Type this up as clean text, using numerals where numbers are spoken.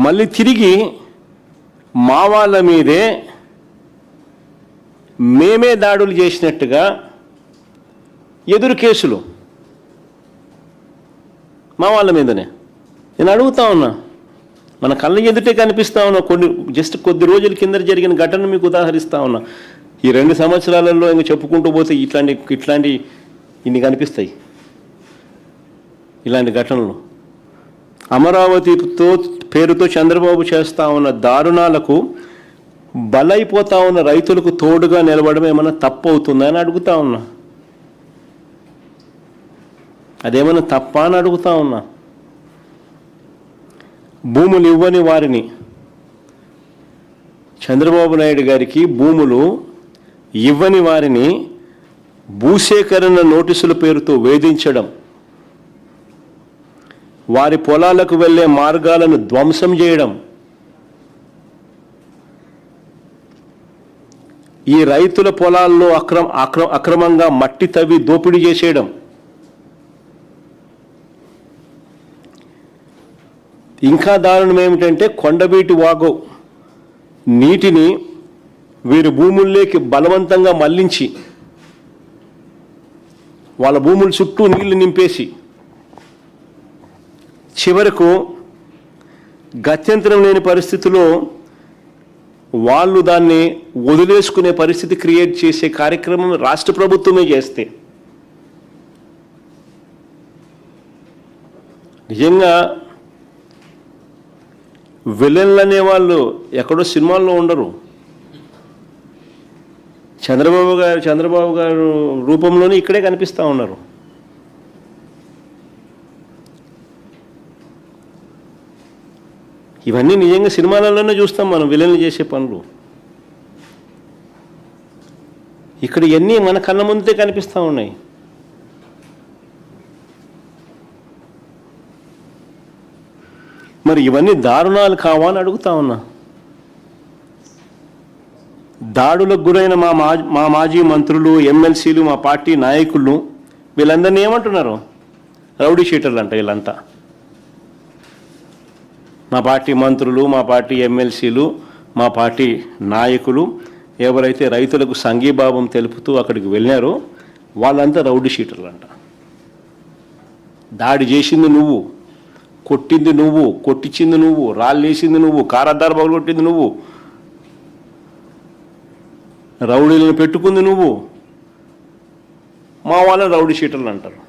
మళ్ళీ తిరిగి మా వాళ్ళ మీదే మేమే దాడులు చేసినట్టుగా ఎదురు కేసులు మా వాళ్ళ మీదనే. నేను అడుగుతా ఉన్నా, మన కళ్ళ ఎదుటే కనిపిస్తా ఉన్నా. కొద్ది రోజుల కింద జరిగిన ఘటన మీకు ఉదాహరిస్తా ఉన్నా. ఈ 2 సంవత్సరాలలో ఇంకా చెప్పుకుంటూ పోతే ఇట్లాంటి ఇన్ని కనిపిస్తాయి. ఇలాంటి ఘటనలు అమరావతితో పేరుతో చంద్రబాబు చేస్తూ ఉన్న దారుణాలకు బలైపోతా ఉన్న రైతులకు తోడుగా నిలబడడం ఏమైనా తప్పు అవుతుందా అని అడుగుతా ఉన్నా. అదేమైనా తప్ప అని అడుగుతా ఉన్నా. భూములు ఇవ్వని వారిని, చంద్రబాబు నాయుడు గారికి భూములు ఇవ్వని వారిని భూసేకరణ నోటీసుల పేరుతో వేధించడం, వారి పొలాలకు వెళ్ళే మార్గాలను ధ్వంసం చేయడం, ఈ రైతుల పొలాల్లో అక్రమంగా మట్టి తవ్వి దోపిడీ చేసేయడం, ఇంకా దారుణం ఏమిటంటే కొండవీటి వాగు నీటిని వీరి భూముల్లోకి బలవంతంగా మళ్లించి వాళ్ళ భూముల చుట్టూ నీళ్లు నింపేసి చివరకు గత్యంతరం లేని పరిస్థితిలో వాళ్ళు దాన్ని వదిలేసుకునే పరిస్థితి క్రియేట్ చేసే కార్యక్రమం రాష్ట్ర ప్రభుత్వమే చేస్తే నిజంగా విలన్లు అనేవాళ్ళు ఎక్కడో సినిమాల్లో ఉండరు. చంద్రబాబు గారు రూపంలోనే ఇక్కడే కనిపిస్తూ ఉన్నారు. ఇవన్నీ నిజంగా సినిమాలలోనే చూస్తాం మనం, విలన్లు చేసే పనులు. ఇక్కడ ఇవన్నీ మన కళ్ళ ముందే కనిపిస్తూ ఉన్నాయి. మరి ఇవన్నీ దారుణాలు కావా అని అడుగుతా ఉన్నా. దాడులకు గురైన మా మాజీ మంత్రులు, ఎమ్మెల్సీలు, మా పార్టీ నాయకులు వీళ్ళందరినీ ఏమంటున్నారు? రౌడీ షీటర్లు అంట వీళ్ళంతా. మా పార్టీ మంత్రులు, మా పార్టీ ఎమ్మెల్సీలు, మా పార్టీ నాయకులు ఎవరైతే రైతులకు సంఘీభావం తెలుపుతూ అక్కడికి వెళ్ళారో వాళ్ళంతా రౌడీ షీటర్లు అంట. దాడి చేసింది నువ్వు, కొట్టింది నువ్వు, కొట్టించింది నువ్వు, రాళ్ళేసింది నువ్వు, కారద్దార పగలగొట్టింది నువ్వు, రౌడీలను పెట్టుకుంది నువ్వు, మా వాళ్ళని రౌడీ షీటర్లు అంటారు.